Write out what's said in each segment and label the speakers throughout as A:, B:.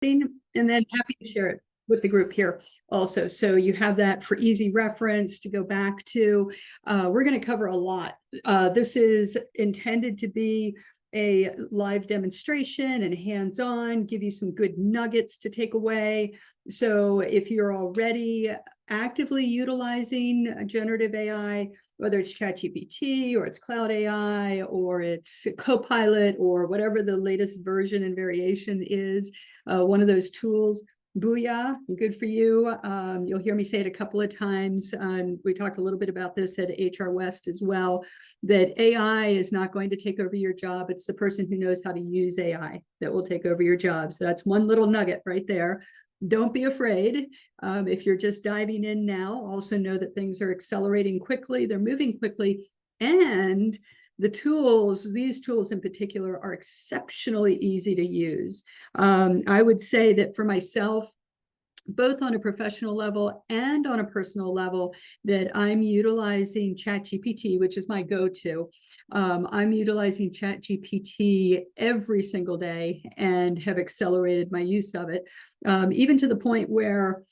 A: and then happy to share it with the group here also. So you have that for easy reference to go back to. We're going to cover a lot. This is intended to be a live demonstration and hands-on, give you some good nuggets to take away. So if you're already actively utilizing generative AI, whether it's ChatGPT or it's Cloud AI or it's Copilot or whatever the latest version and variation is, one of those tools, booyah, good for you. You'll hear me say it a couple of times. We talked a little bit about this at HR West as well, that AI is not going to take over your job. It's the person who knows how to use AI that will take over your job. So that's one little nugget right there. Don't be afraid. If you're just diving in now, also know that things are accelerating quickly. They're moving quickly. And the tools, these tools in particular, are exceptionally easy to use. I would say that for myself, both on a professional level and on a personal level, that I'm utilizing ChatGPT, which is my go-to. I'm utilizing ChatGPT every single day and have accelerated my use of it, even to the point where,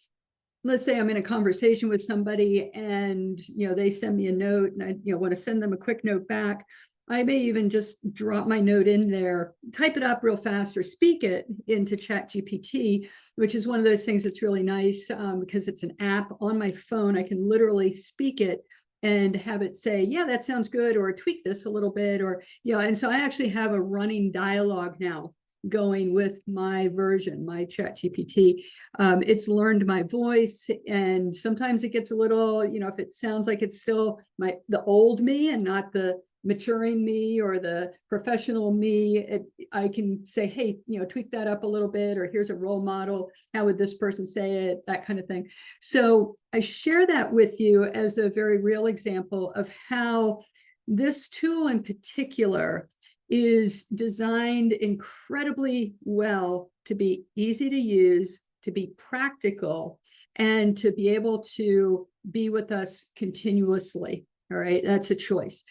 A: let's say I'm in a conversation with somebody and they send me a note and I want to send them a quick note back. I may even just drop my note in there, type it up real fast, or speak it into ChatGPT, which is one of those things that's really nice because it's an app on my phone. I can literally speak it and have it say, yeah, that sounds good, or tweak this a little bit, or, and so I actually have a running dialogue now going with my version, my ChatGPT. It's learned my voice, and sometimes it gets a little, if it sounds like it's still the old me and not the maturing me or the professional me, I can say, hey, tweak that up a little bit, or here's a role model. How would this person say it? That kind of thing. So I share that with you as a very real example of how this tool in particular is designed incredibly well to be easy to use, to be practical, and to be able to be with us continuously. All right, that's a choice.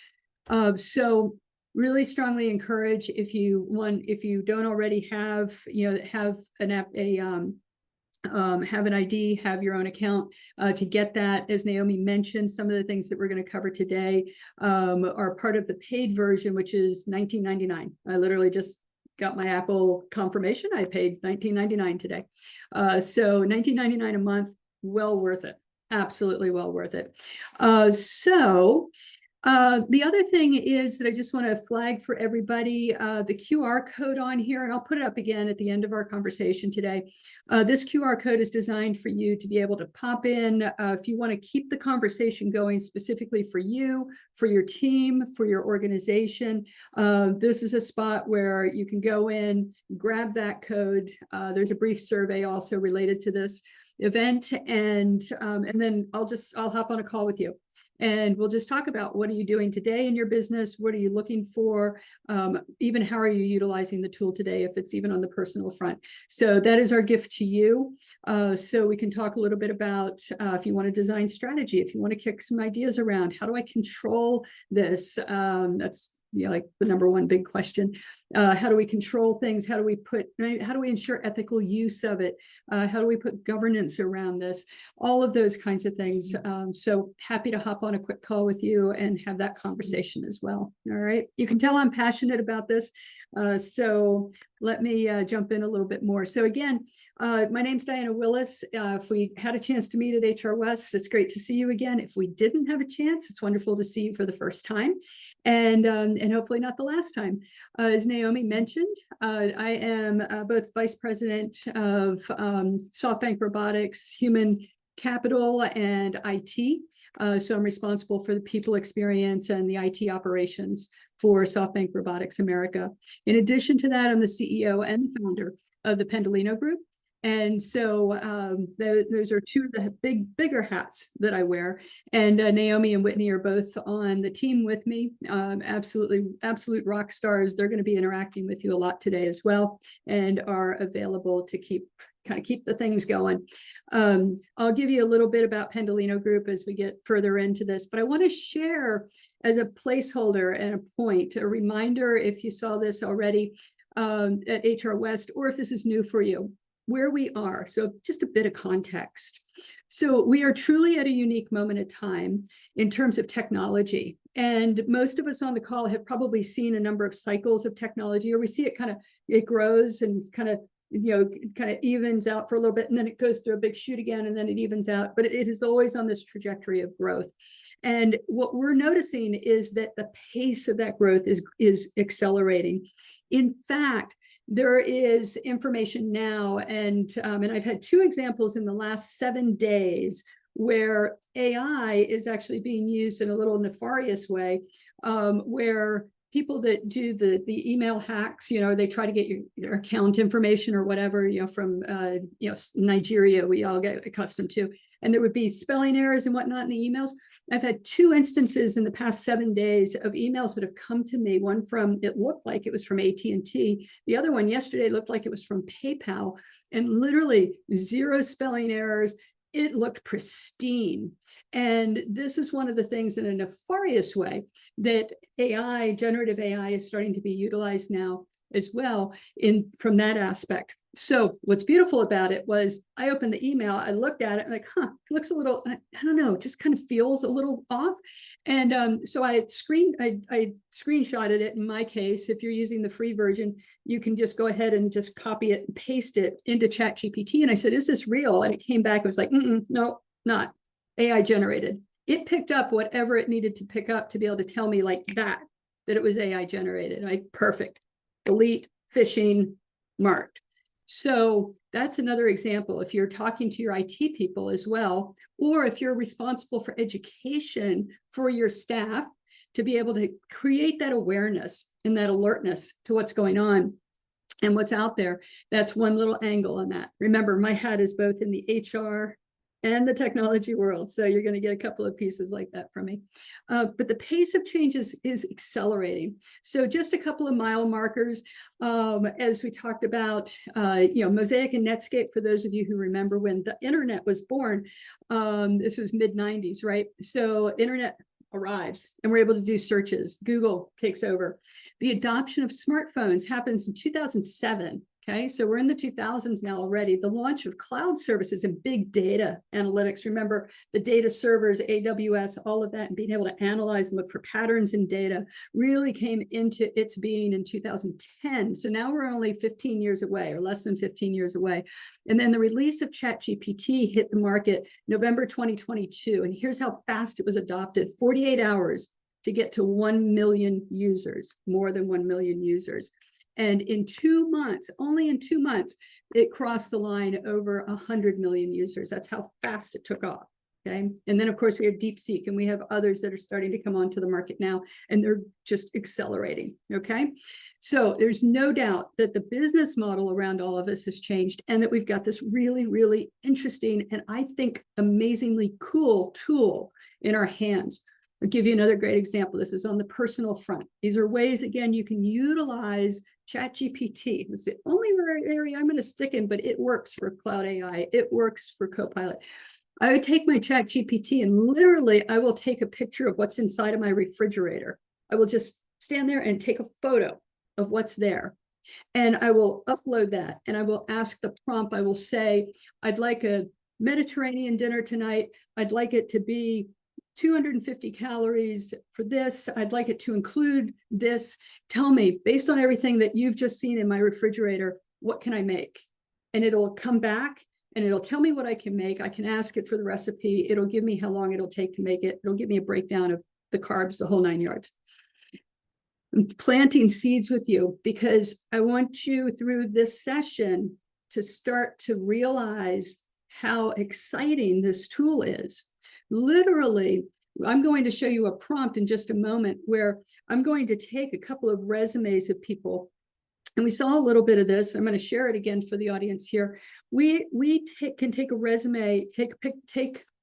A: So really strongly encourage, if you don't already have, have an app, have an ID, have your own account, to get that. As Naomi mentioned, some of the things that we're going to cover today are part of the paid version, which is $19.99. I literally just got my Apple confirmation. I paid $19.99 today. So $19.99 a month, well worth it. Absolutely well worth it. The other thing is that I just want to flag for everybody the QR code on here, and I'll put it up again at the end of our conversation today. This QR code is designed for you to be able to pop in if you want to keep the conversation going specifically for you, for your team, for your organization. This is a spot where you can go in, grab that code. There's a brief survey also related to this event, and then I'll hop on a call with you. And we'll just talk about, what are you doing today in your business? What are you looking for? Even how are you utilizing the tool today, if it's even on the personal front? So that is our gift to you. So we can talk a little bit about if you want to design strategy, if you want to kick some ideas around, how do I control this? That's like the number one big question. How do we control things? How do we ensure ethical use of it? How do we put governance around this? All of those kinds of things. So happy to hop on a quick call with you and have that conversation as well. All right. You can tell I'm passionate about this. So let me jump in a little bit more. So again, my name's Diana Willis. If we had a chance to meet at HR West, it's great to see you again. If we didn't have a chance, it's wonderful to see you for the first time, and hopefully not the last time. As Naomi mentioned, I am both Vice President of SoftBank Robotics, Human Capital, and IT. So I'm responsible for the people experience and the IT operations for SoftBank Robotics America. In addition to that, I'm the CEO and the founder of the Pendolino Group. And so those are two of the bigger hats that I wear. And Naomi and Whitney are both on the team with me. Absolute rock stars. They're going to be interacting with you a lot today as well, and are available to keep the things going. I'll give you a little bit about Pendolino Group as we get further into this, but I want to share as a placeholder and a reminder, if you saw this already at HR West, or if this is new for you. where we are. So just a bit of context. So we are truly at a unique moment in time in terms of technology. And most of us on the call have probably seen a number of cycles of technology, or we see it it grows and kind of evens out for a little bit, and then it goes through a big shoot again, and then it evens out. But it is always on this trajectory of growth. And what we're noticing is that the pace of that growth is accelerating. In fact, there is information now, and I've had 2 examples in the last 7 days where AI is actually being used in a little nefarious way, where people that do the email hacks, they try to get your account information or whatever, from Nigeria, we all get accustomed to, and there would be spelling errors and whatnot in the emails. I've had 2 instances in the past 7 days of emails that have come to me. One it looked like it was from AT&T. The other one yesterday looked like it was from PayPal, and literally 0 spelling errors. It looked pristine. And this is one of the things in a nefarious way that generative AI is starting to be utilized now as well from that aspect. So what's beautiful about it was I opened the email, I looked at it, like, it looks a little, I don't know, just kind of feels a little off. And so I screenshotted it. In my case, if you're using the free version, you can just go ahead and just copy it and paste it into ChatGPT. And I said, is this real? And it came back, it was like, no, not AI generated. It picked up whatever it needed to pick up to be able to tell me like that it was AI generated. Perfect. Delete, phishing, marked. So that's another example. If you're talking to your IT people as well, or if you're responsible for education for your staff, to be able to create that awareness and that alertness to what's going on and what's out there, that's one little angle on that. Remember, my hat is both in the HR and the technology world. So you're going to get a couple of pieces like that from me. But the pace of change is accelerating. So just a couple of mile markers, as we talked about, Mosaic and Netscape, for those of you who remember when the internet was born, this was mid-90s, right? So internet arrives and we're able to do searches. Google takes over. The adoption of smartphones happens in 2007. Okay, so we're in the 2000s now already. The launch of cloud services and big data analytics. Remember the data servers, AWS, all of that, and being able to analyze and look for patterns in data really came into its being in 2010. So now we're only 15 years away, or less than 15 years away. And then the release of ChatGPT hit the market November 2022. And here's how fast it was adopted: 48 hours to get to 1 million users, more than 1 million users. And in 2 months, only in 2 months, it crossed the line over 100 million users. That's how fast it took off. Okay. And then, of course, we have DeepSeek, and we have others that are starting to come onto the market now, and they're just accelerating. Okay. So there's no doubt that the business model around all of this has changed, and that we've got this really, really interesting and I think amazingly cool tool in our hands. I'll give you another great example. This is on the personal front. These are ways, again, you can utilize ChatGPT. It's the only area I'm going to stick in, but it works for Cloud AI. It works for Copilot. I would take my ChatGPT and literally I will take a picture of what's inside of my refrigerator. I will just stand there and take a photo of what's there. And I will upload that, and I will ask the prompt. I will say, I'd like a Mediterranean dinner tonight. I'd like it to be 250 calories for this. I'd like it to include this. Tell me, based on everything that you've just seen in my refrigerator, what can I make? And it'll come back and it'll tell me what I can make. I can ask it for the recipe. It'll give me how long it'll take to make it. It'll give me a breakdown of the carbs, the whole 9 yards. I'm planting seeds with you because I want you through this session to start to realize how exciting this tool is. Literally, I'm going to show you a prompt in just a moment where I'm going to take a couple of resumes of people. And we saw a little bit of this. I'm going to share it again for the audience here. We can take a resume,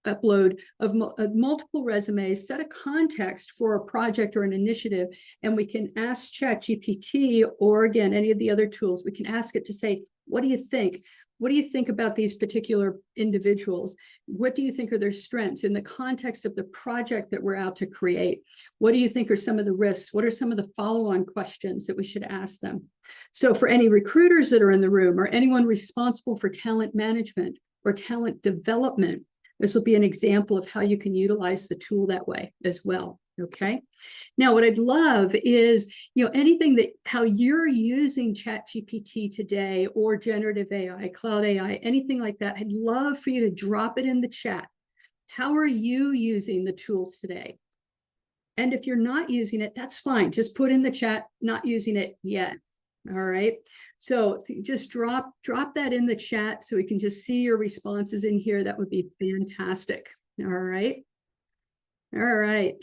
A: upload of multiple resumes, set a context for a project or an initiative, and we can ask ChatGPT, or again, any of the other tools, we can ask it to say, what do you think? What do you think about these particular individuals? What do you think are their strengths in the context of the project that we're out to create? What do you think are some of the risks? What are some of the follow-on questions that we should ask them? So for any recruiters that are in the room or anyone responsible for talent management or talent development, this will be an example of how you can utilize the tool that way as well. Okay. Now, what I'd love is, anything that how you're using ChatGPT today or generative AI, cloud AI, anything like that. I'd love for you to drop it in the chat. How are you using the tools today? And if you're not using it, that's fine. Just put in the chat, not using it yet. All right. So if you just drop that in the chat so we can just see your responses in here, that would be fantastic. All right. All right.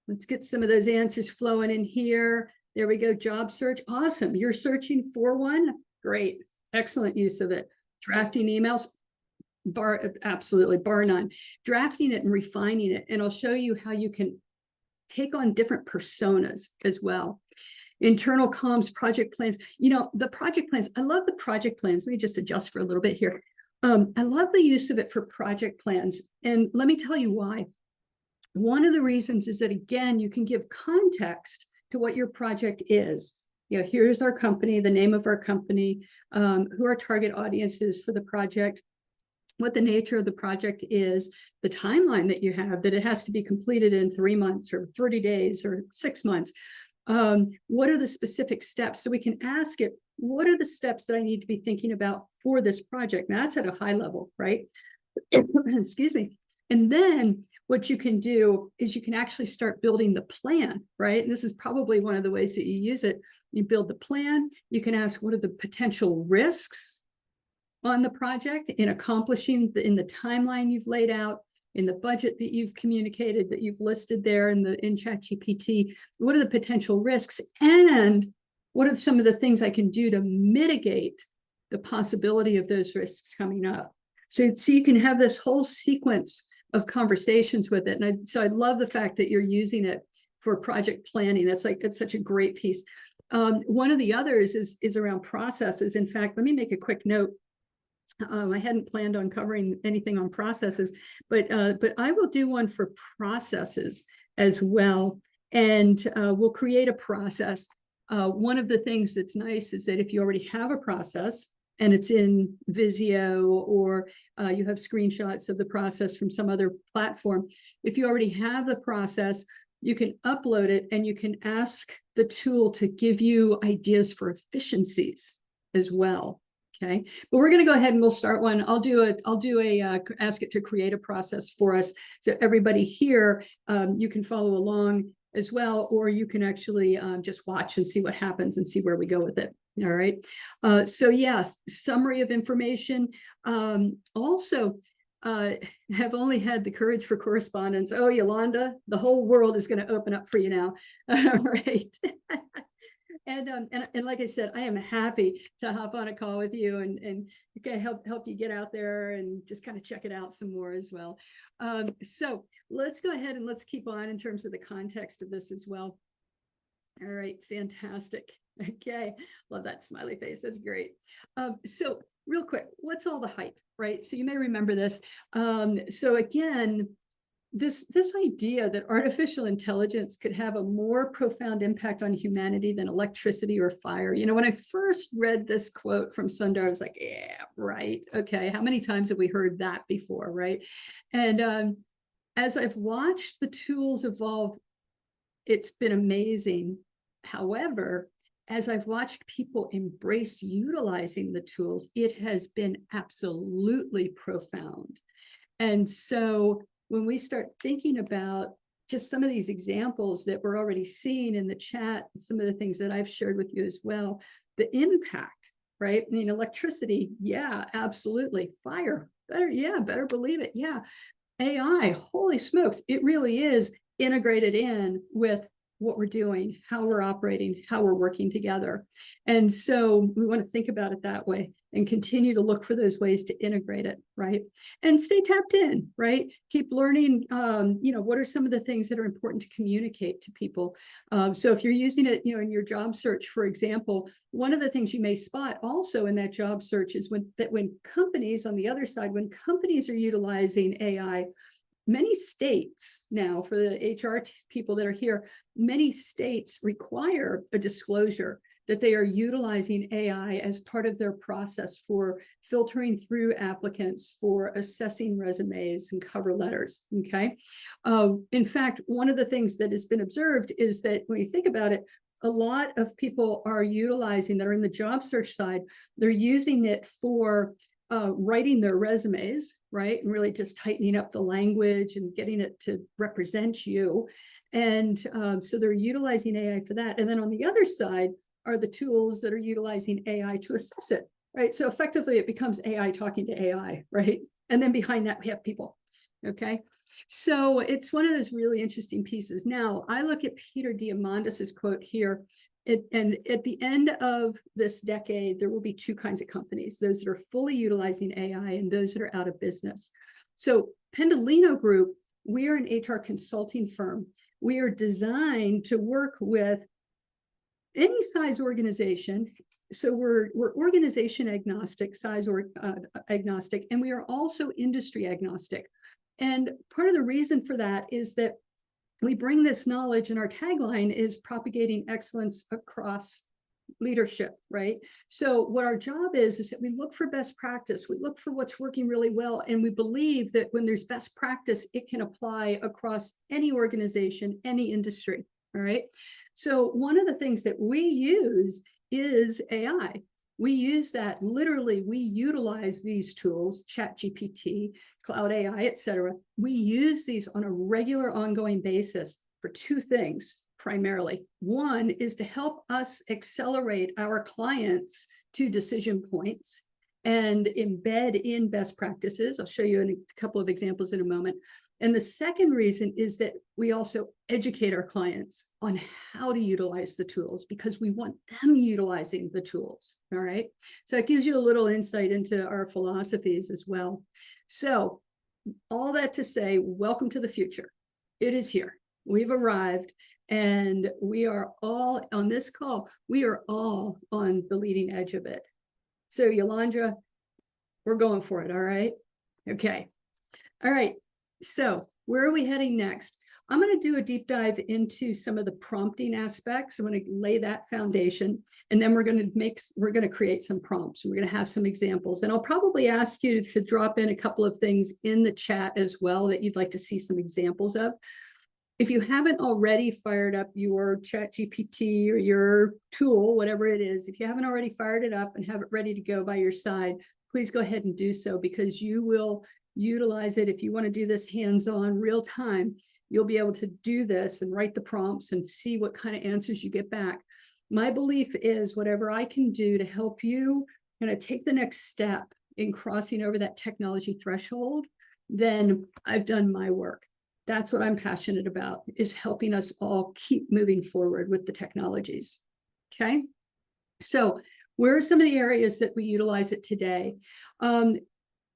A: Let's get some of those answers flowing in here. There we go. Job search. Awesome. You're searching for one. Great. Excellent use of it. Drafting emails. Absolutely. Bar none. Drafting it and refining it. And I'll show you how you can take on different personas as well. Internal comms, project plans. The project plans. I love the project plans. Let me just adjust for a little bit here. I love the use of it for project plans. And let me tell you why. One of the reasons is that, again, you can give context to what your project is. Here's our company, the name of our company, who our target audience is for the project, what the nature of the project is, the timeline that you have, that it has to be completed in 3 months or 30 days or 6 months. What are the specific steps? So we can ask it, what are the steps that I need to be thinking about for this project? Now, that's at a high level, right? Excuse me. And then what you can do is you can actually start building the plan, right? And this is probably one of the ways that you use it. You build the plan. You can ask, what are the potential risks on the project in accomplishing in the timeline you've laid out, in the budget that you've communicated, that you've listed there in ChatGPT? What are the potential risks? And what are some of the things I can do to mitigate the possibility of those risks coming up? So you can have this whole sequence of conversations with it. And so I love the fact that you're using it for project planning. It's such a great piece. One of the others is around processes. In fact, let me make a quick note. I hadn't planned on covering anything on processes, but I will do one for processes as well. And we'll create a process. One of the things that's nice is that if you already have a process, and it's in Visio, or you have screenshots of the process from some other platform. If you already have the process, you can upload it and you can ask the tool to give you ideas for efficiencies as well. Okay, but we're going to go ahead and we'll start one. I'll do a ask it to create a process for us. So everybody here, you can follow along as well, or you can actually just watch and see what happens and see where we go with it. All right. So yeah, summary of information. Also, have only had the courage for correspondence. Oh, Yolanda, the whole world is going to open up for you now. All right. And like I said, I am happy to hop on a call with you and help you get out there and just kind of check it out some more as well. So let's go ahead and let's keep on in terms of the context of this as well. All right, fantastic. Okay, love that smiley face. That's great. So real quick, what's all the hype, right? So you may remember this. So again, this idea that artificial intelligence could have a more profound impact on humanity than electricity or fire. When I first read this quote from Sundar, I was like, yeah, right. Okay, how many times have we heard that before, right? And as I've watched the tools evolve, it's been amazing. However, as I've watched people embrace utilizing the tools, it has been absolutely profound. And so when we start thinking about just some of these examples that we're already seeing in the chat, some of the things that I've shared with you as well, the impact, right? I mean, electricity, yeah, absolutely. Fire, better believe it. Yeah. AI, holy smokes, it really is integrated in with what we're doing, how we're operating, how we're working together. And so we want to think about it that way and continue to look for those ways to integrate it, right? And stay tapped in, right? Keep learning, what are some of the things that are important to communicate to people? So if you're using it, in your job search, for example, one of the things you may spot also in that job search is when companies on the other side, when companies are utilizing AI, many states now, for the HR people that are here, many states require a disclosure that they are utilizing AI as part of their process for filtering through applicants, for assessing resumes and cover letters, okay? In fact, one of the things that has been observed is that when you think about it, a lot of people are utilizing, that are in the job search side, they're using it for writing their resumes, right? And really just tightening up the language and getting it to represent you. And so they're utilizing AI for that. And then on the other side are the tools that are utilizing AI to assess it, right? So effectively it becomes AI talking to AI, right? And then behind that we have people, okay? So it's one of those really interesting pieces. Now, I look at Peter Diamandis's quote here. And at the end of this decade, there will be two kinds of companies, those that are fully utilizing AI and those that are out of business. So Pendolino Group, we are an HR consulting firm. We are designed to work with any size organization. So we're organization agnostic, size or agnostic, and we are also industry agnostic. And part of the reason for that is that we bring this knowledge, and our tagline is propagating excellence across leadership, right? So what our job is that we look for best practice, we look for what's working really well, and we believe that when there's best practice, it can apply across any organization, any industry, all right? So one of the things that we use is AI. We use that, literally, we utilize these tools, ChatGPT, Cloud AI, et cetera. We use these on a regular, ongoing basis for two things, primarily. One is to help us accelerate our clients to decision points and embed in best practices. I'll show you a couple of examples in a moment. And the second reason is that we also educate our clients on how to utilize the tools, because we want them utilizing the tools, all right? So it gives you a little insight into our philosophies as well. So all that to say, welcome to the future. It is here. We've arrived, and we are all on this call. We are all on the leading edge of it. So Yolanda, we're going for it, all right? Okay. All right. So where are we heading next? I'm going to do a deep dive into some of the prompting aspects. I'm going to lay that foundation, and then we're going to create some prompts. We're going to have some examples, and I'll probably ask you to drop in a couple of things in the chat as well that you'd like to see some examples of. If you haven't already fired up your ChatGPT or your tool, whatever it is, if you haven't already fired it up and have it ready to go by your side, please go ahead and do so, because you will utilize it. If you want to do this hands-on, real time, you'll be able to do this and write the prompts and see what kind of answers you get back. My belief is whatever I can do to help you kind of take the next step in crossing over that technology threshold, then I've done my work. That's what I'm passionate about, is helping us all keep moving forward with the technologies. Okay. So where are some of the areas that we utilize it today?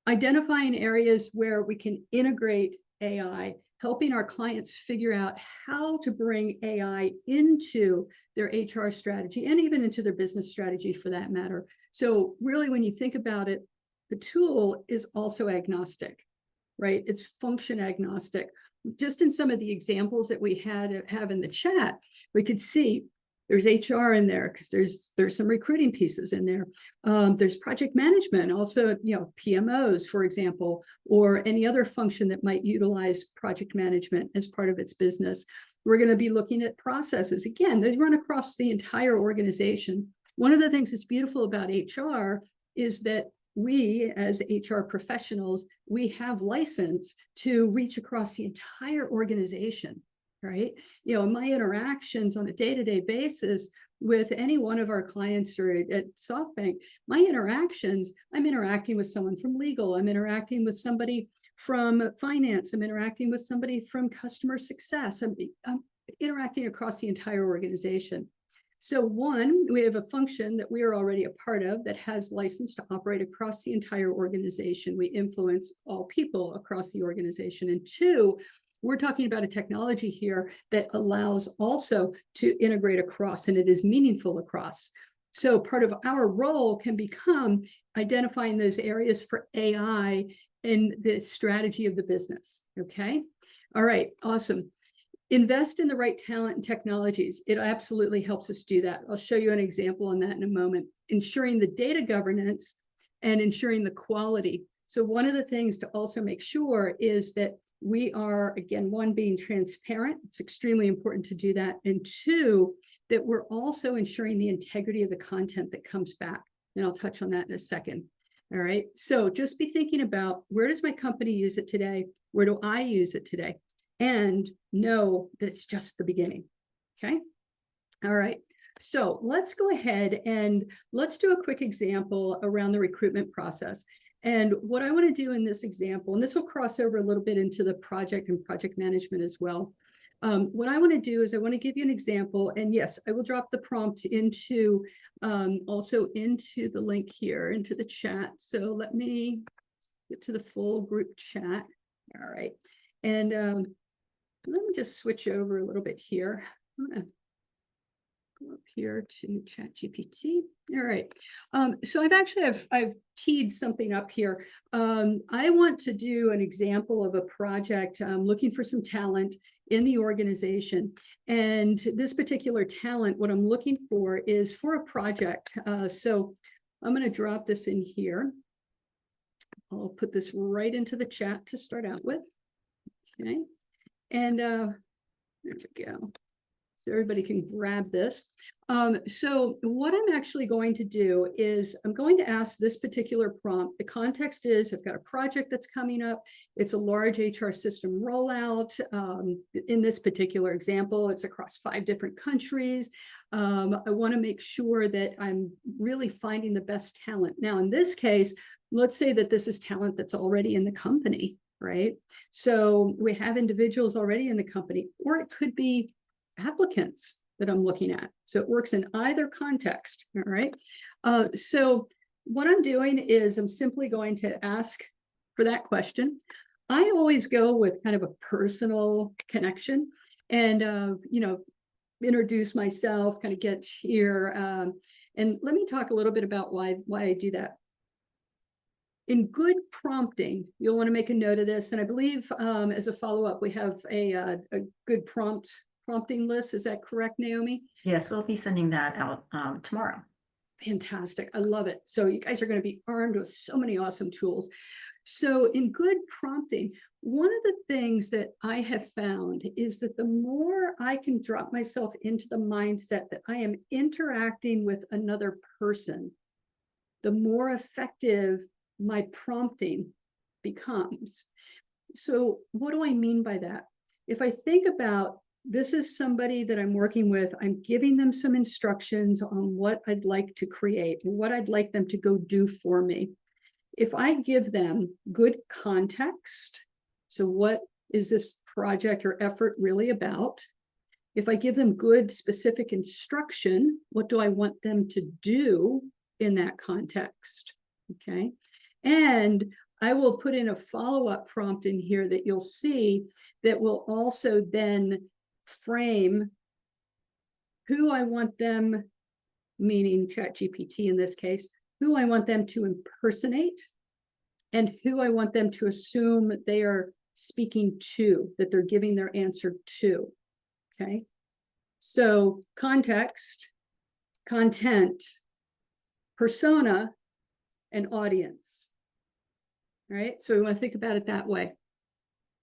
A: Identifying areas where we can integrate AI, helping our clients figure out how to bring AI into their HR strategy and even into their business strategy for that matter. So really, when you think about it, the tool is also agnostic, right? It's function agnostic. Just in some of the examples that we have in the chat, we could see there's HR in there because there's some recruiting pieces in there. There's project management, also, PMOs, for example, or any other function that might utilize project management as part of its business. We're going to be looking at processes. Again, they run across the entire organization. One of the things that's beautiful about HR is that we, as HR professionals, we have license to reach across the entire organization. Right? My interactions on a day-to-day basis with any one of our clients or at SoftBank, my interactions, I'm interacting with someone from legal, I'm interacting with somebody from finance, I'm interacting with somebody from customer success. interacting across the entire organization. So one, we have a function that we are already a part of that has license to operate across the entire organization. We influence all people across the organization. And two, we're talking about a technology here that allows also to integrate across, and it is meaningful across. So part of our role can become identifying those areas for AI in the strategy of the business. Okay. All right. Awesome. Invest in the right talent and technologies. It absolutely helps us do that. I'll show you an example on that in a moment. Ensuring the data governance and ensuring the quality. So one of the things to also make sure is that we are, again, one, being transparent. It's extremely important to do that. And two, that we're also ensuring the integrity of the content that comes back. And I'll touch on that in a second. All right. So just be thinking about, where does my company use it today? Where do I use it today? And know that it's just the beginning. Okay. All right. So let's go ahead and let's do a quick example around the recruitment process. And what I want to do in this example, and this will cross over a little bit into the project and project management as well. What I want to do is I want to give you an example, and yes, I will drop the prompt into also into the link here, into the chat. So let me get to the full group chat. All right. And let me just switch over a little bit here. I'm gonna go up here to ChatGPT. All right. So I've teed something up here. I want to do an example of a project. I'm looking for some talent in the organization. And this particular talent, what I'm looking for is for a project. So I'm going to drop this in here. I'll put this right into the chat to start out with. Okay. And there we go. So everybody can grab this. So what I'm actually going to do is I'm going to ask this particular prompt. The context is I've got a project that's coming up. It's a large HR system rollout. In this particular example, it's across 5 different countries. I want to make sure that I'm really finding the best talent. Now, in this case, let's say that this is talent that's already in the company, right? So we have individuals already in the company, or it could be applicants that I'm looking at. So it works in either context, all right? So what I'm doing is I'm simply going to ask for that question. I always go with kind of a personal connection and, introduce myself, kind of get here. And let me talk a little bit about why I do that. In good prompting, you'll want to make a note of this. And I believe as a follow-up, we have a good prompting list. Is that correct, Naomi?
B: Yes, we'll be sending that out tomorrow.
A: Fantastic. I love it. So you guys are going to be armed with so many awesome tools. So in good prompting, one of the things that I have found is that the more I can drop myself into the mindset that I am interacting with another person, the more effective my prompting becomes. So what do I mean by that? If I think about this is somebody that I'm working with, I'm giving them some instructions on what I'd like to create and what I'd like them to go do for me. If I give them good context, so what is this project or effort really about? If I give them good specific instruction, what do I want them to do in that context? Okay. And I will put in a follow-up prompt in here that you'll see that will also then frame who I want them, meaning ChatGPT in this case, who I want them to impersonate and who I want them to assume that they are speaking to, that they're giving their answer to. Okay. So context, content, persona, and audience. All right. So we want to think about it that way.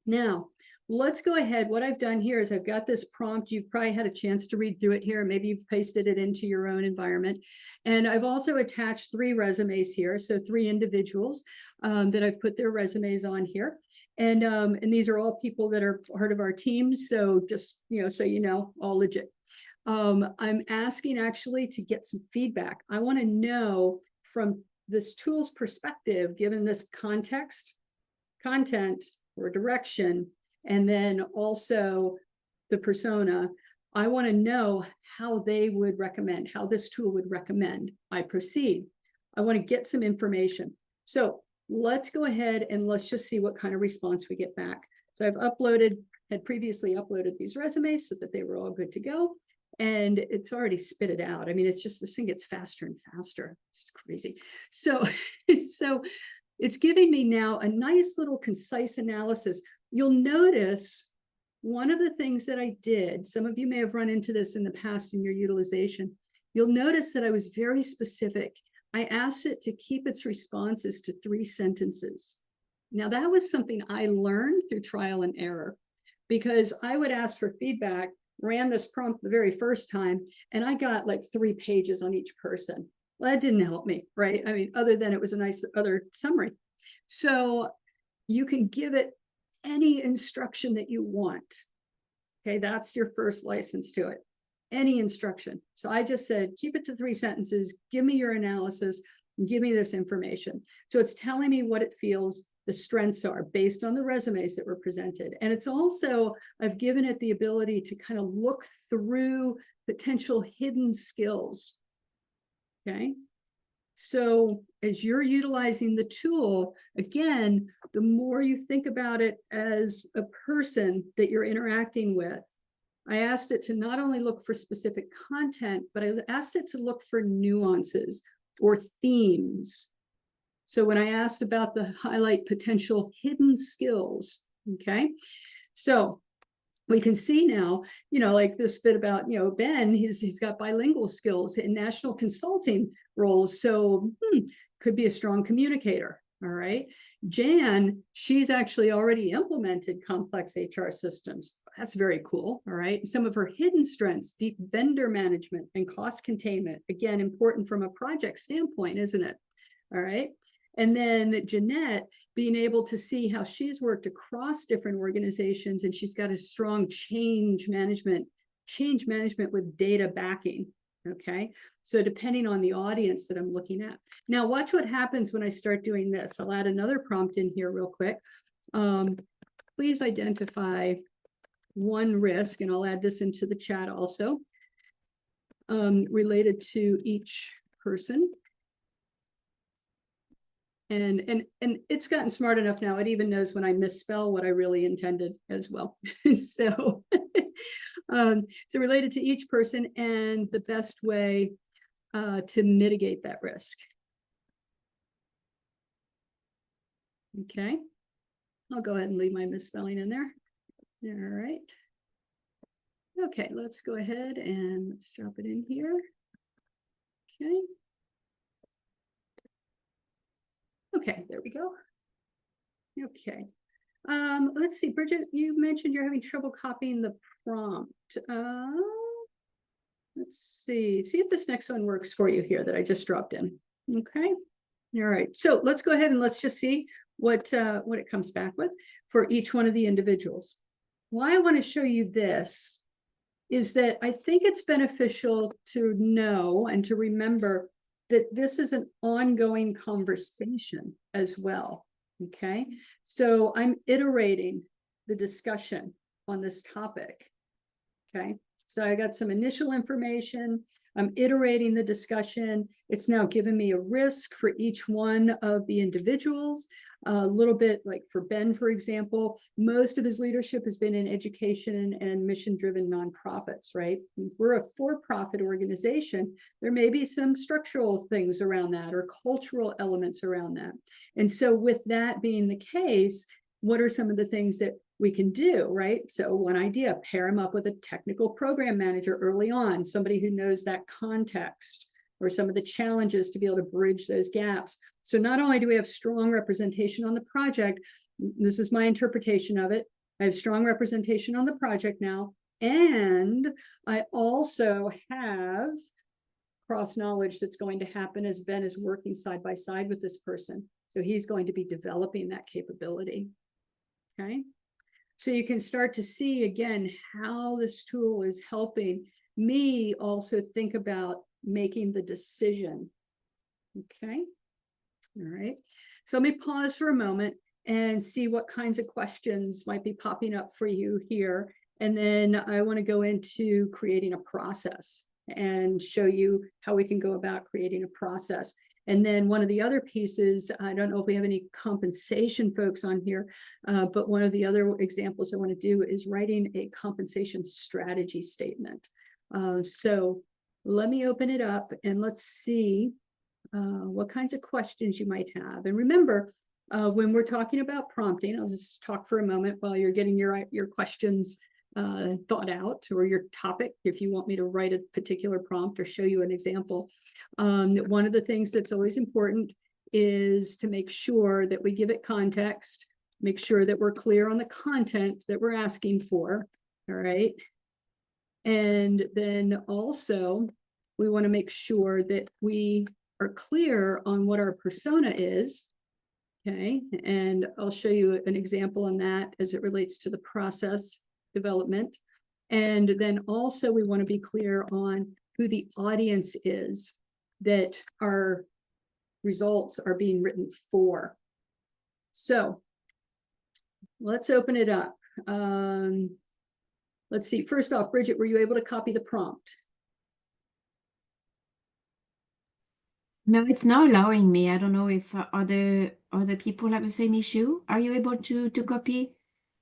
A: Now, let's go ahead. What I've done here is I've got this prompt. You've probably had a chance to read through it here. Maybe you've pasted it into your own environment. And I've also attached 3 resumes here. So 3 individuals that I've put their resumes on here. And these are all people that are part of our team. So just, so you know, all legit. I'm asking actually to get some feedback. I want to know from this tool's perspective, given this context, content, or direction, and then also the persona, I want to know how they would recommend, how this tool would recommend I proceed. I want to get some information. So let's go ahead and let's just see what kind of response we get back. So I've had previously uploaded these resumes so that they were all good to go. And it's already spit it out. I mean, it's just, this thing gets faster and faster. It's crazy. So, so it's giving me now a nice little concise analysis. You'll notice one of the things that I did, some of you may have run into this in the past in your utilization. You'll notice that I was very specific. I asked it to keep its responses to 3 sentences. Now, that was something I learned through trial and error, because I would ask for feedback, ran this prompt the very first time, and I got like 3 pages on each person. Well, that didn't help me, right? I mean, other than it was a nice other summary. So you can give it any instruction that you want. Okay, that's your first license to it. Any instruction. So I just said, keep it to 3 sentences, give me your analysis, and give me this information. So it's telling me what it feels the strengths are based on the resumes that were presented. And it's also, I've given it the ability to kind of look through potential hidden skills. Okay. So as you're utilizing the tool, again, the more you think about it as a person that you're interacting with, I asked it to not only look for specific content, but I asked it to look for nuances or themes. So when I asked about the highlight potential hidden skills, okay, so we can see now, like this bit about, Ben, he's got bilingual skills in national consulting roles. So could be a strong communicator. All right. Jan, she's actually already implemented complex HR systems. That's very cool. All right. Some of her hidden strengths, deep vendor management and cost containment. Again, important from a project standpoint, isn't it? All right. And then Jeanette, being able to see how she's worked across different organizations, and she's got a strong change management with data backing. Okay. So depending on the audience that I'm looking at. Now watch what happens when I start doing this. I'll add another prompt in here real quick. Please identify one risk, and I'll add this into the chat also, related to each person. And it's gotten smart enough now, it even knows when I misspell what I really intended as well. So, so related to each person and the best way to mitigate that risk. Okay, I'll go ahead and leave my misspelling in there. All right. Okay, let's go ahead and let's drop it in here. Okay. Okay, there we go. Okay. Let's see, Bridget, you mentioned you're having trouble copying the prompt. Let's see if this next one works for you here that I just dropped in. Okay. All right. So let's go ahead and let's just see what it comes back with for each one of the individuals. Why I want to show you this is that I think it's beneficial to know and to remember that this is an ongoing conversation as well. Okay. So I'm iterating the discussion on this topic. Okay. So I got some initial information. I'm iterating the discussion. It's now given me a risk for each one of the individuals. A little bit like for Ben, for example, most of his leadership has been in education and mission-driven nonprofits, right? If we're a for-profit organization, there may be some structural things around that or cultural elements around that. And so with that being the case, what are some of the things that we can do, right? So one idea, pair him up with a technical program manager early on, somebody who knows that context or some of the challenges to be able to bridge those gaps. So not only do we have strong representation on the project, this is my interpretation of it, I have strong representation on the project now, and I also have cross knowledge that's going to happen as Ben is working side by side with this person. So he's going to be developing that capability. Okay. So you can start to see again how this tool is helping me also think about making the decision. Okay. All right. So let me pause for a moment and see what kinds of questions might be popping up for you here. And then I want to go into creating a process and show you how we can go about creating a process. And then one of the other pieces, I don't know if we have any compensation folks on here, but one of the other examples I want to do is writing a compensation strategy statement. So let me open it up and let's see what kinds of questions you might have. And remember, when we're talking about prompting, I'll just talk for a moment while you're getting your questions thought out, or your topic, if you want me to write a particular prompt or show you an example. One of the things that's always important is to make sure that we give it context, make sure that we're clear on the content that we're asking for, all right? And then also, we want to make sure that we are clear on what our persona is, okay? And I'll show you an example on that as it relates to the process development. And then also we want to be clear on who the audience is that our results are being written for. So let's open it up. Let's see, first off, Bridget, were you able to copy the prompt?
C: No, it's not allowing me. I don't know if other people have the same issue. Are you able to copy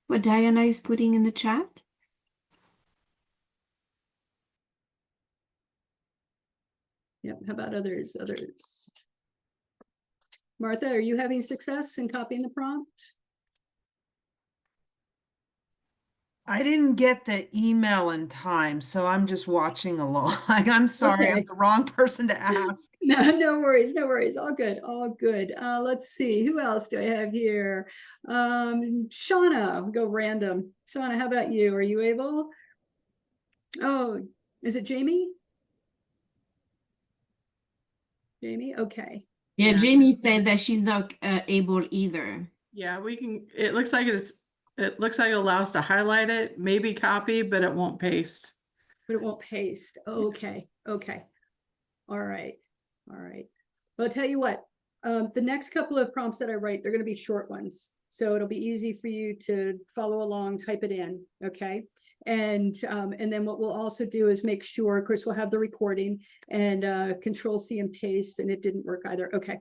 C: what Diana is putting in the chat?
A: Yep, how about others? Martha, are you having success in copying the prompt?
D: I didn't get the email in time, so I'm just watching along. I'm sorry,
A: Okay.
D: I'm the wrong person to ask.
A: No worries, no worries. All good, all good. Let's see, who else do I have here? Shauna, we'll go random. Shauna, how about you? Are you able? Oh, is it Jamie? Jamie, okay.
C: Yeah,
E: Yeah.
C: Jamie said that she's not able either.
E: Yeah, we can, it looks like it'll allow us to highlight it, maybe copy, but it won't paste.
A: But it won't paste. Okay, okay. All right, all right. Well, I'll tell you what, the next couple of prompts that I write, they're gonna be short ones. So it'll be easy for you to follow along, type it in, okay? And then what we'll also do is make sure, of course, we'll have the recording and Control C and paste, and it didn't work either. Okay,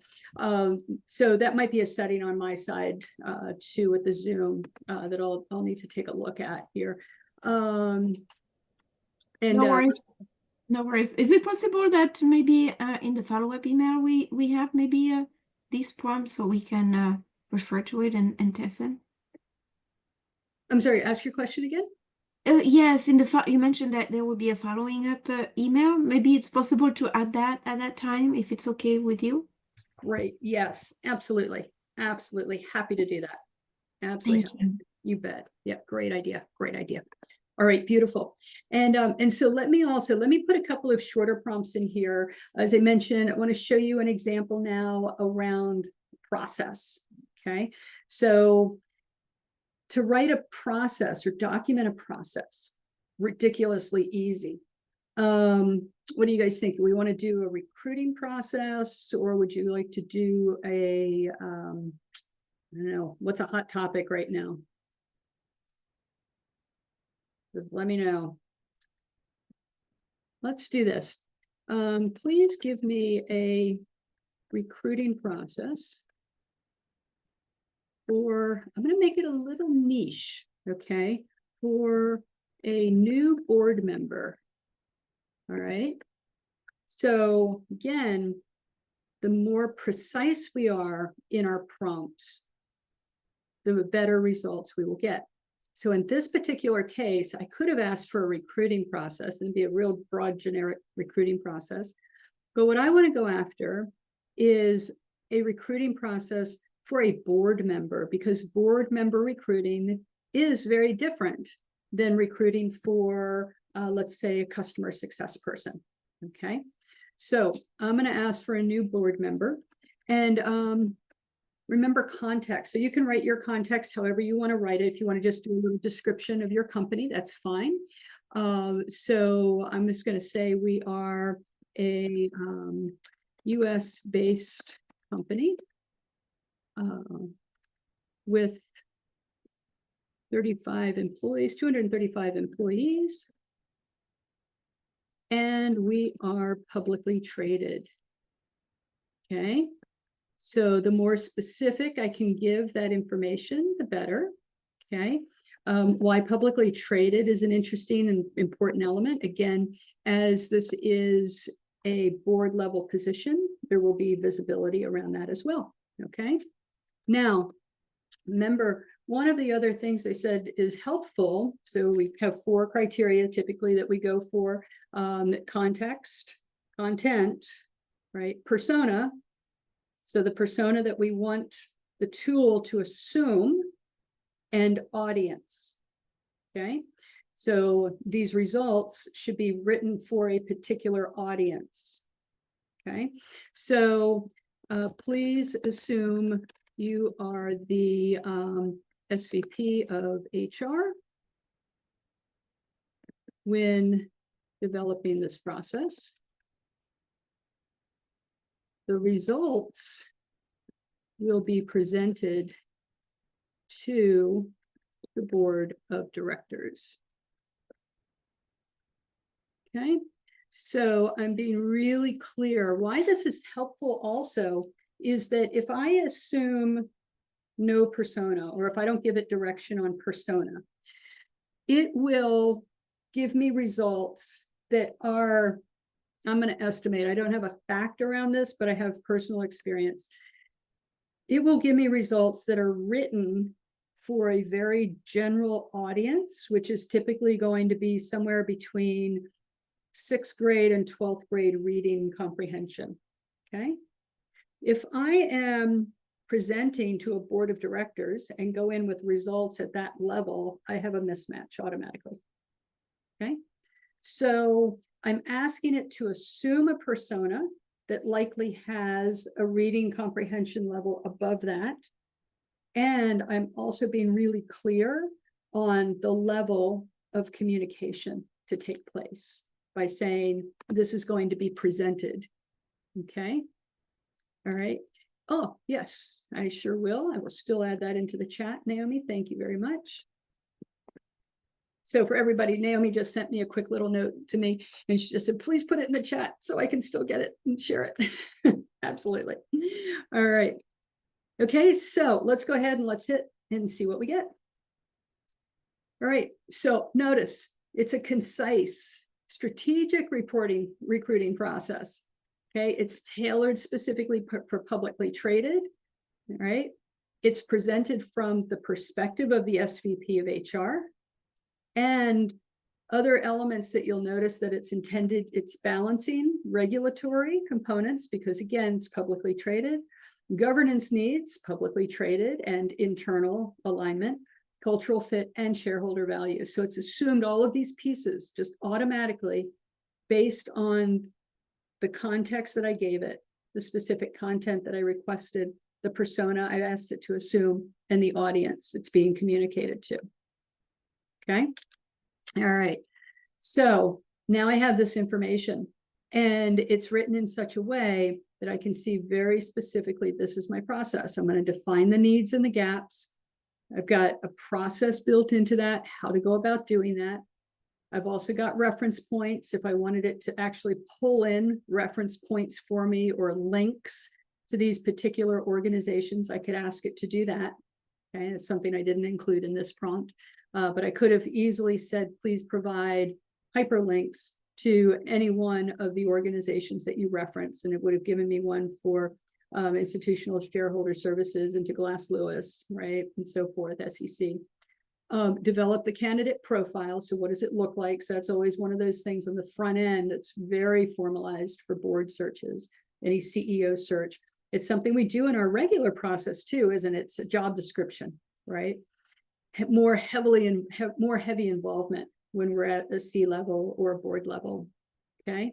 A: so that might be a setting on my side too with the Zoom that I'll need to take a look at here. And
C: No worries. No worries. Is it possible that maybe in the follow-up email we have maybe this prompt so we can refer to it and test it?
A: I'm sorry, ask your question again.
C: Yes, in the you mentioned that there will be a following up email. Maybe it's possible to add that at that time if it's okay with you.
A: Right, yes, absolutely, absolutely, happy to do that. Absolutely,
C: Thank you.
A: you bet. Yep, great idea, great idea. All right, beautiful. And so let me put a couple of shorter prompts in here. As I mentioned, I want to show you an example now around process. Okay, so to write a process or document a process, ridiculously easy. What do you guys think? Do we want to do a recruiting process, or would you like to do a I don't know, what's a hot topic right now? Just let me know. Let's do this. Please give me a recruiting process for, I'm going to make it a little niche, okay, for a new board member. All right. So again, the more precise we are in our prompts, the better results we will get. So in this particular case, I could have asked for a recruiting process and be a real broad, generic recruiting process. But what I want to go after is a recruiting process for a board member, because board member recruiting is very different than recruiting for, let's say, a customer success person. Okay, so I'm going to ask for a new board member, and remember context. So you can write your context however you want to write it. If you want to just do a little description of your company, that's fine. So I'm just going to say we are a US-based company with 35 employees, 235 employees. And we are publicly traded. Okay, so the more specific I can give that information, the better. Okay, why publicly traded is an interesting and important element. Again, as this is a board level position, there will be visibility around that as well. Okay, now remember, one of the other things they said is helpful. So we have 4 criteria typically that we go for: context, content, right? Persona. So the persona that we want the tool to assume, and audience. Okay. So these results should be written for a particular audience. Okay. So please assume you are the SVP of HR when developing this process. The results will be presented to the board of directors. Okay, so I'm being really clear. Why this is helpful also is that if I assume no persona, or if I don't give it direction on persona, it will give me results that are, I'm going to estimate, I don't have a fact around this, but I have personal experience. It will give me results that are written for a very general audience, which is typically going to be somewhere between 6th grade and 12th grade reading comprehension. Okay. If I am presenting to a board of directors and go in with results at that level, I have a mismatch automatically. Okay. So I'm asking it to assume a persona that likely has a reading comprehension level above that. And I'm also being really clear on the level of communication to take place by saying this is going to be presented. Okay. All right. Oh, yes, I sure will. I will still add that into the chat, Naomi. Thank you very much. So for everybody, Naomi just sent me a quick little note to me, and she just said, please put it in the chat so I can still get it and share it. Absolutely. All right. Okay, so let's go ahead and let's hit and see what we get. All right, so notice it's a concise, strategic recruiting process. Okay, it's tailored specifically for publicly traded. All right, it's presented from the perspective of the SVP of HR. And other elements that you'll notice that it's intended, it's balancing regulatory components, because again, it's publicly traded, governance needs, publicly traded, and internal alignment, cultural fit, and shareholder value. So it's assumed all of these pieces just automatically based on the context that I gave it, the specific content that I requested, the persona I asked it to assume, and the audience it's being communicated to. Okay. All right. So now I have this information, and it's written in such a way that I can see very specifically, this is my process. I'm going to define the needs and the gaps. I've got a process built into that, how to go about doing that. I've also got reference points. If I wanted it to actually pull in reference points for me or links to these particular organizations, I could ask it to do that. Okay, it's something I didn't include in this prompt. But I could have easily said, please provide hyperlinks to any one of the organizations that you reference. And it would have given me one for institutional shareholder services into Glass Lewis, right? And so forth, SEC. Develop the candidate profile. So what does it look like? So that's always one of those things on the front end that's very formalized for board searches, any CEO search. It's something we do in our regular process too, isn't it? It's a job description, right? More heavy involvement when we're at a C level or a board level. Okay.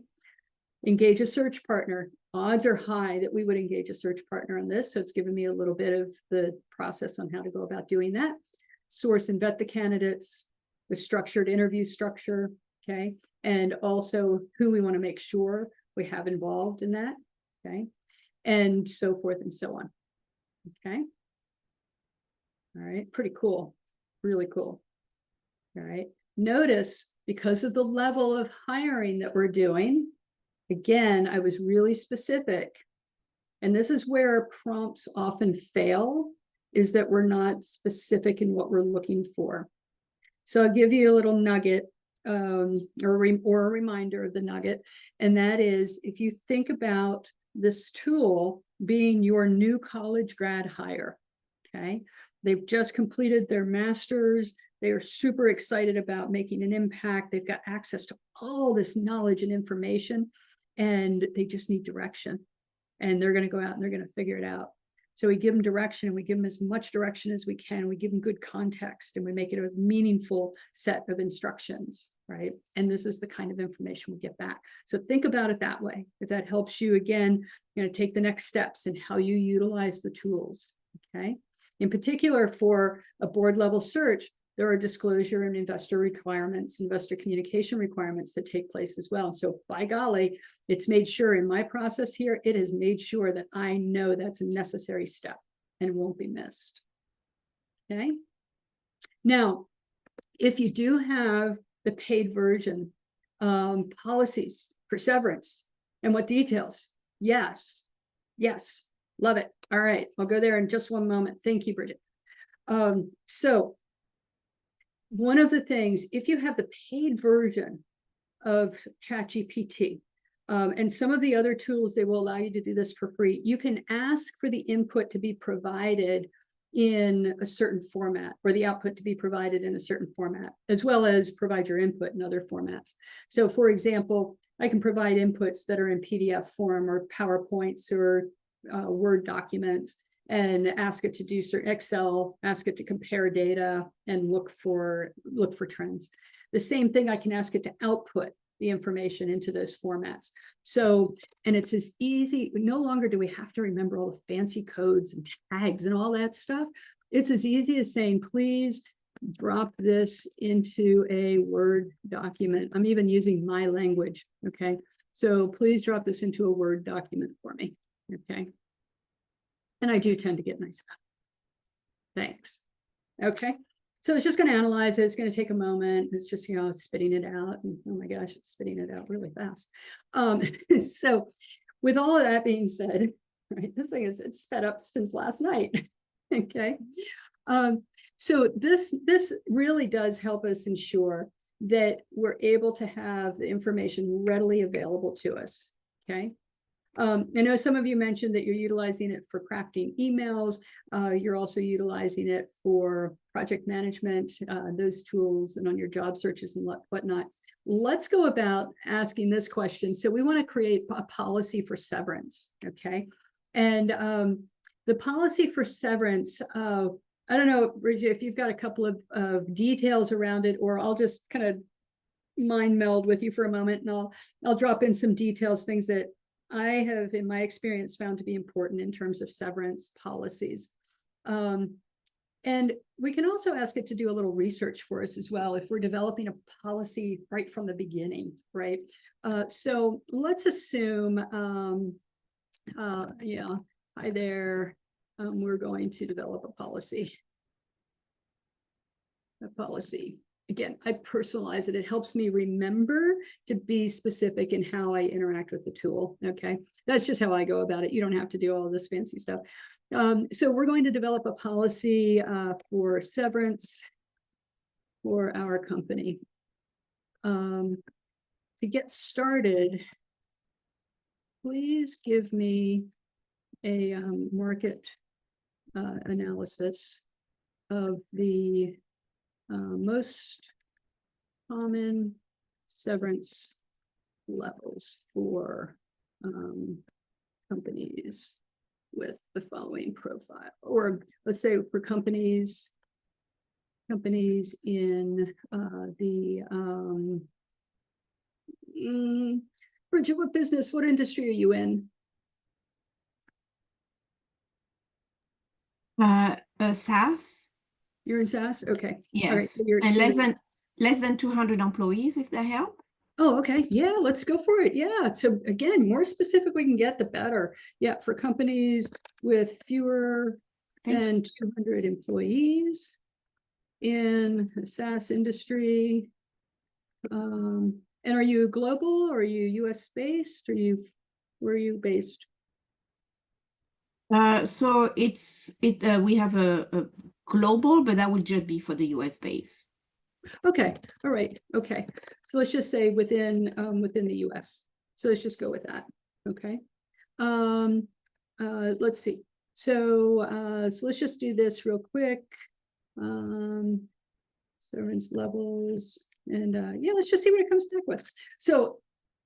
A: Engage a search partner. Odds are high that we would engage a search partner on this. So it's given me a little bit of the process on how to go about doing that. Source and vet the candidates, the structured interview structure. Okay. And also who we want to make sure we have involved in that. Okay. And so forth and so on. Okay. All right. Pretty cool. Really cool. All right. Notice, because of the level of hiring that we're doing, again, I was really specific. And this is where prompts often fail, is that we're not specific in what we're looking for. So I'll give you a little nugget, or a reminder of the nugget. And that is, if you think about this tool being your new college grad hire, okay? They've just completed their master's. They are super excited about making an impact. They've got access to all this knowledge and information, and they just need direction. And they're going to go out and they're going to figure it out. So we give them direction, and we give them as much direction as we can. We give them good context, and we make it a meaningful set of instructions, right? And this is the kind of information we get back. So think about it that way. If that helps you, again, take the next steps in how you utilize the tools, okay? In particular, for a board level search, there are disclosure and investor requirements, investor communication requirements that take place as well. So by golly, it's made sure in my process here, it has made sure that I know that's a necessary step and won't be missed. Okay. Now, if you do have the paid version, policies for severance and what details? Yes. Yes. Love it. All right. I'll go there in just one moment. Thank you, Bridget. So one of the things, if you have the paid version of ChatGPT, and some of the other tools, they will allow you to do this for free. You can ask for the input to be provided in a certain format, or the output to be provided in a certain format, as well as provide your input in other formats. So for example, I can provide inputs that are in PDF form or PowerPoints or Word documents, and ask it to do certain Excel, ask it to compare data and look for trends. The same thing, I can ask it to output the information into those formats. So, and it's as easy, no longer do we have to remember all the fancy codes and tags and all that stuff. It's as easy as saying, please drop this into a Word document. I'm even using my language, okay? So please drop this into a Word document for me, okay? And I do tend to get my stuff. Thanks. Okay. So it's just going to analyze it. It's going to take a moment. It's just, it's spitting it out. And oh my gosh, it's spitting it out really fast. So with all of that being said, right, this thing is, it's sped up since last night. Okay. So this really does help us ensure that we're able to have the information readily available to us. Okay. I know some of you mentioned that you're utilizing it for crafting emails. You're also utilizing it for project management, those tools, and on your job searches and whatnot. Let's go about asking this question. So we want to create a policy for severance, okay? And the policy for severance, I don't know, Bridget, if you've got a couple of details around it, or I'll just kind of mind meld with you for a moment, and I'll drop in some details, things that I have, in my experience, found to be important in terms of severance policies. And we can also ask it to do a little research for us as well, if we're developing a policy right from the beginning, right? So let's assume, yeah, hi there, we're going to develop a policy. Again, I personalize it. It helps me remember to be specific in how I interact with the tool. Okay, that's just how I go about it. You don't have to do all of this fancy stuff. So we're going to develop a policy for severance for our company. To get started, please give me a market analysis of the most common severance levels for companies with the following profile, or let's say for companies in the Bridget, what business, what industry are you in?
C: SaaS.
A: You're in SaaS? Okay.
C: Yes.
A: All right. So you're,
C: And less than 200 employees, if that help.
A: oh, okay. Yeah, let's go for it. Yeah. So again, more specific we can get, the better. Yeah, for companies with fewer
C: Thank you.
A: than 200 employees. in the SaaS industry. And are you global or are you US based? Where are you based?
C: So we have a global, but that would just be for the US base.
A: Okay, all right, okay. So let's just say within the US. So let's just go with that, okay? Let's see. So let's just do this real quick. Severance levels, and yeah, let's just see what it comes back with. So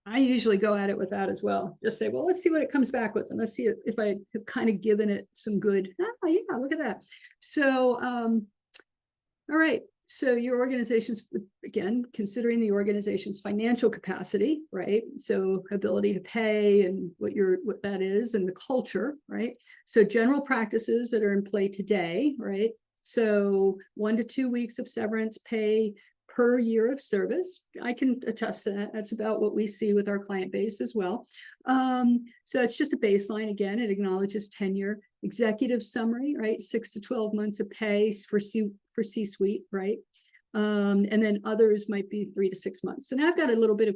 A: I usually go at it with that as well. Just say, well, let's see what it comes back with, and let's see if I have kind of given it some good. Oh, yeah, look at that. So, all right. So your organization's, again, considering the organization's financial capacity, right? So ability to pay and what that is, and the culture, right? So general practices that are in play today, right? So 1 to 2 weeks of severance pay per year of service. I can attest to that. That's about what we see with our client base as well. So it's just a baseline. Again, it acknowledges tenure. Executive summary, right? 6 to 12 months of pay for C-suite, right? And then others might be 3 to 6 months. So now I've got a little bit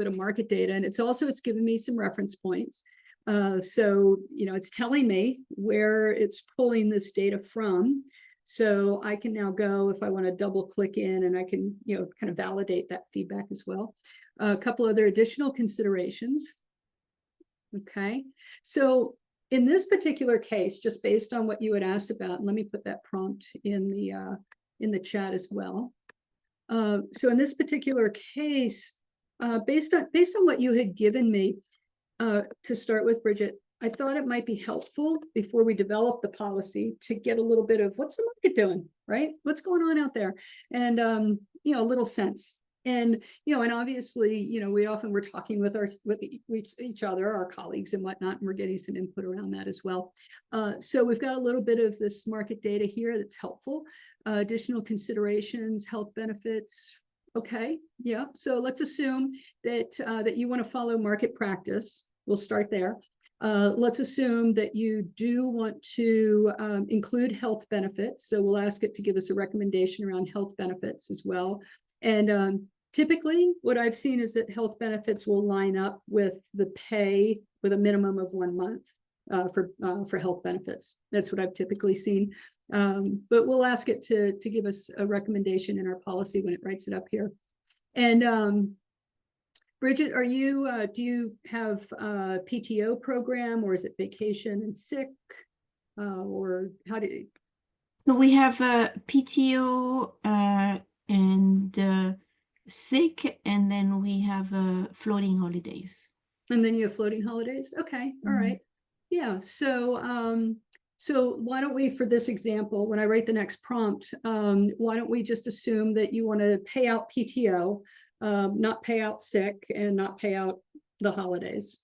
A: of market data, and it's given me some reference points. So, it's telling me where it's pulling this data from. So I can now go, if I want to double click in, and I can, kind of validate that feedback as well. A couple other additional considerations. Okay. So in this particular case, just based on what you had asked about, and let me put that prompt in the chat as well. So in this particular case, based on what you had given me, to start with, Bridget, I thought it might be helpful before we develop the policy to get a little bit of what's the market doing, right? What's going on out there? And, a little sense. And, and obviously, we're talking with each other, our colleagues and whatnot, and we're getting some input around that as well. So we've got a little bit of this market data here that's helpful. Additional considerations, health benefits. Okay, yeah. So let's assume that you want to follow market practice. We'll start there. Let's assume that you do want to include health benefits. So we'll ask it to give us a recommendation around health benefits as well. And typically what I've seen is that health benefits will line up with the pay with a minimum of 1 month for health benefits. That's what I've typically seen. But we'll ask it to give us a recommendation in our policy when it writes it up here. And Bridget, do you have a PTO program, or is it vacation and sick? Or how do you?
C: So we have PTO and sick, and then we have floating holidays.
A: And then you have floating holidays? Okay, all right. Yeah, so why don't we, for this example, when I write the next prompt, why don't we just assume that you want to pay out PTO, not pay out sick, and not pay out the holidays?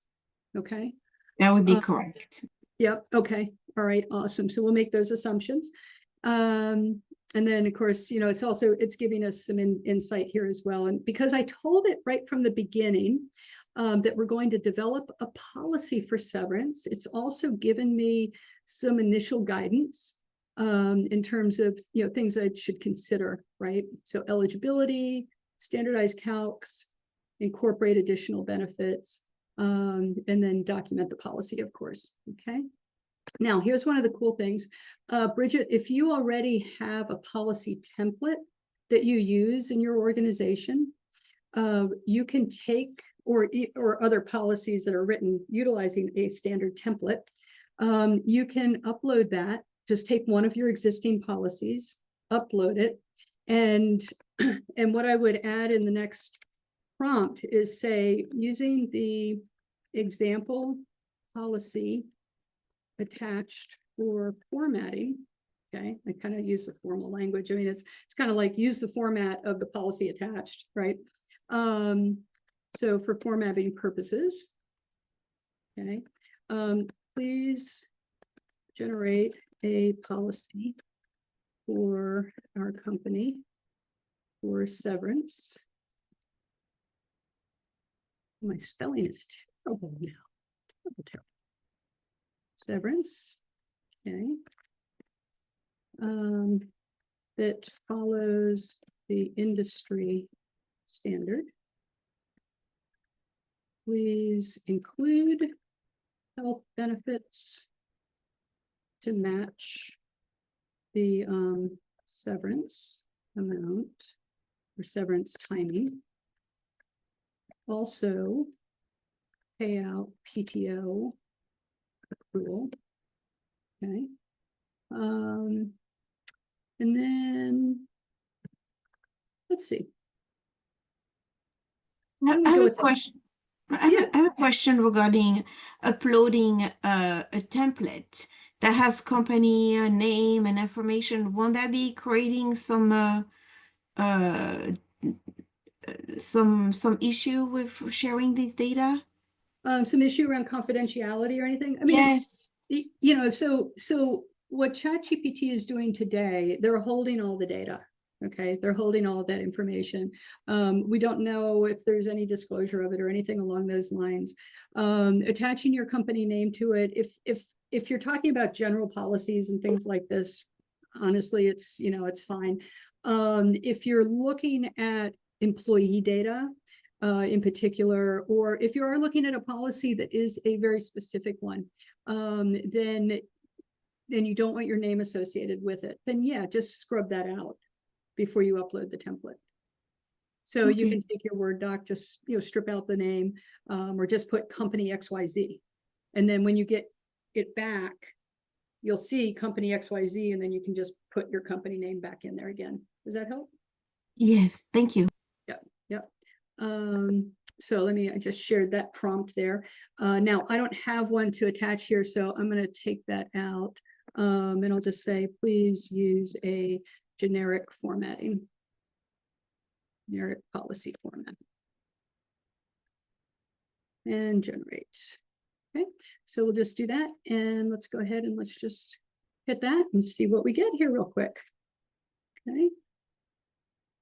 A: Okay.
C: That would be correct.
A: Yep. Okay. All right. Awesome. So we'll make those assumptions. And then of course, it's giving us some insight here as well. And because I told it right from the beginning, that we're going to develop a policy for severance, it's also given me some initial guidance, in terms of, things I should consider, right? So eligibility, standardized calcs, incorporate additional benefits, and then document the policy, of course. Okay. Now, here's one of the cool things. Bridget, if you already have a policy template that you use in your organization, you can take, or other policies that are written utilizing a standard template, you can upload that. Just take one of your existing policies, upload it, and what I would add in the next prompt is say, using the example policy attached for formatting. Okay, I kind of use the formal language. I mean, it's kind of like use the format of the policy attached, right? So for formatting purposes, okay, please generate a policy for our company for severance. My spelling is terrible now. Terrible. Severance. Okay. that follows the industry standard. Please include health benefits to match the severance amount or severance timing. Also, pay out PTO accrual. Okay. And then let's see.
C: I
A: I'm gonna
C: have
A: go
C: a
A: with that.
C: question. I have a question regarding uploading a template that has company name and information. Won't that be creating some issue with sharing these data?
A: Some issue around confidentiality or anything? I mean,
C: Yes.
A: you know, so what ChatGPT is doing today, they're holding all the data. Okay, they're holding all of that information. We don't know if there's any disclosure of it or anything along those lines. Attaching your company name to it, if you're talking about general policies and things like this, honestly, it's, you know, it's fine. If you're looking at employee data, in particular, or if you are looking at a policy that is a very specific one, then you don't want your name associated with it, then yeah, just scrub that out before you upload the template. So you
C: Okay.
A: can take your Word doc, just, you know, strip out the name, or just put company XYZ. And then when you get it back, you'll see company XYZ, and then you can just put your company name back in there again. Does that help?
C: Yes, thank you.
A: Yep. So I just shared that prompt there. Now I don't have one to attach here, so I'm going to take that out. And I'll just say, please use a generic formatting, generic policy format. And generate. Okay, so we'll just do that. And let's go ahead and let's just hit that and see what we get here real quick. Okay.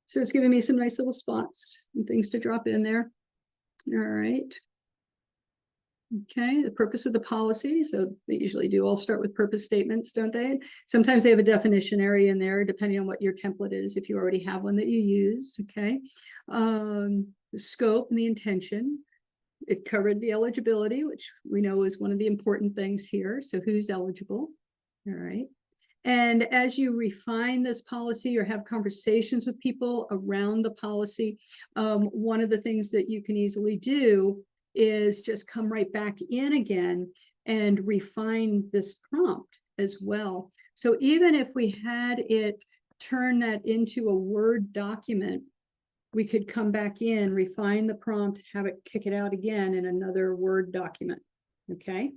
A: So it's giving me some nice little spots and things to drop in there. All right. Okay, the purpose of the policy. So they usually do all start with purpose statements, don't they? Sometimes they have a definition area in there, depending on what your template is, if you already have one that you use. Okay. The scope and the intention. It covered the eligibility, which we know is one of the important things here. So who's eligible? All right. And as you refine this policy or have conversations with people around the policy, one of the things that you can easily do is just come right back in again and refine this prompt as well. So even if we had it turn that into a Word document, we could come back in, refine the prompt, have it kick it out again in another Word document. Okay.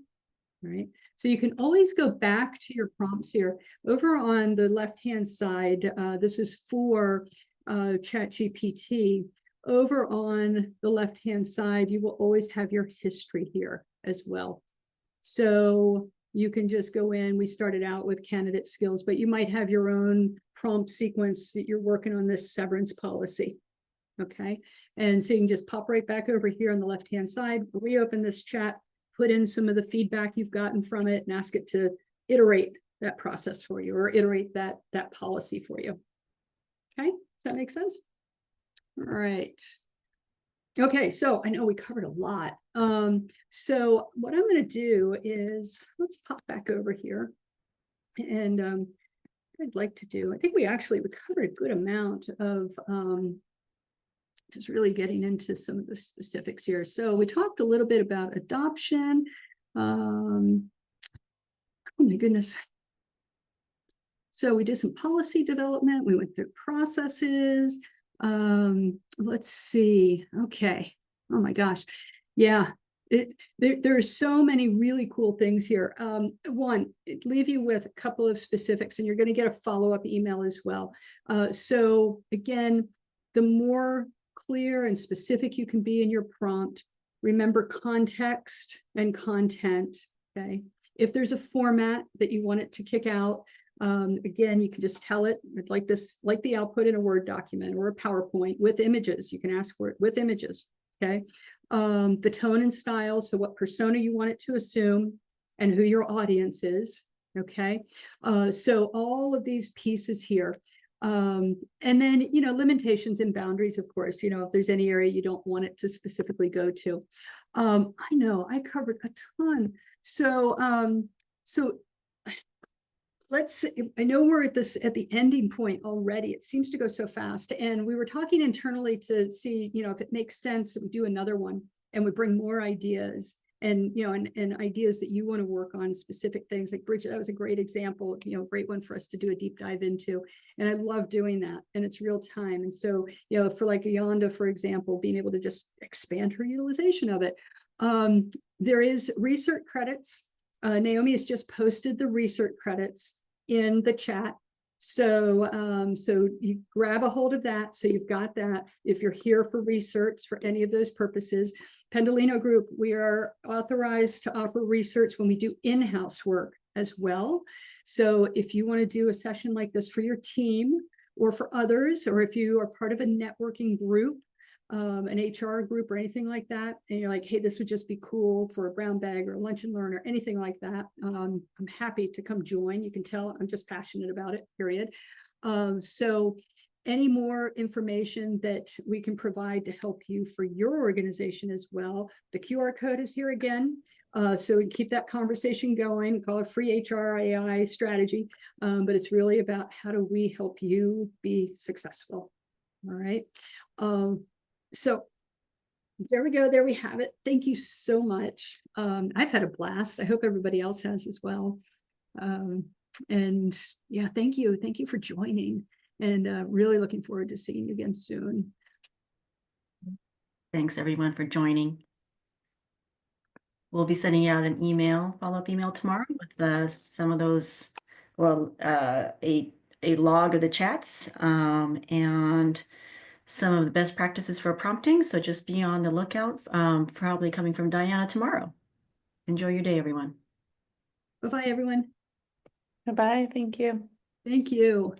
A: All right. So you can always go back to your prompts here. Over on the left-hand side, this is for ChatGPT. Over on the left-hand side, you will always have your history here as well. So you can just go in. We started out with candidate skills, but you might have your own prompt sequence that you're working on this severance policy. Okay. And so you can just pop right back over here on the left-hand side, reopen this chat, put in some of the feedback you've gotten from it and ask it to iterate that process for you or iterate that policy for you. Okay, does that make sense? All right. Okay, so I know we covered a lot. So what I'm going to do is let's pop back over here. And I'd like to do, I think we covered a good amount of just really getting into some of the specifics here. So we talked a little bit about adoption. Oh my goodness. So we did some policy development. We went through processes. Let's see. Okay. Oh my gosh. Yeah. There are so many really cool things here. One, leave you with a couple of specifics, and you're going to get a follow-up email as well. So again, the more clear and specific you can be in your prompt, remember context and content. Okay. If there's a format that you want it to kick out, again, you can just tell it like this, like the output in a Word document or a PowerPoint with images. You can ask for it with images. Okay. The tone and style. So what persona you want it to assume and who your audience is. Okay. So all of these pieces here. And then, you know, limitations and boundaries, of course, you know, if there's any area you don't want it to specifically go to. I know I covered a ton. So let's, I know we're at the ending point already. It seems to go so fast. And we were talking internally to see, you know, if it makes sense that we do another one and we bring more ideas and, you know, and ideas that you want to work on, specific things like Bridget. That was a great example, you know, great one for us to do a deep dive into. And I love doing that, and it's real time. And so, you know, for like Yonda, for example, being able to just expand her utilization of it. There is research credits. Naomi has just posted the research credits in the chat. So, so you grab a hold of that. So you've got that. If you're here for research for any of those purposes, Pendolino Group, we are authorized to offer research when we do in-house work as well. So if you want to do a session like this for your team or for others, or if you are part of a networking group, an HR group or anything like that, and you're like, hey, this would just be cool for a brown bag or a lunch and learn or anything like that, I'm happy to come join. You can tell I'm just passionate about it, period. So any more information that we can provide to help you for your organization as well, the QR code is here again. So we keep that conversation going, call it free HRII strategy, but it's really about how do we help you be successful. All right. So there we go. There we have it. Thank you so much. I've had a blast. I hope everybody else has as well. And yeah, thank you. Thank you for joining, and really looking forward to seeing you again soon.
B: Thanks everyone for joining. We'll be sending out an email, follow-up email tomorrow with some of those, well, a log of the chats and some of the best practices for prompting. So just be on the lookout, probably coming from Diana tomorrow. Enjoy your day, everyone.
A: Bye-bye, everyone.
E: Bye. Thank you.
A: Thank you.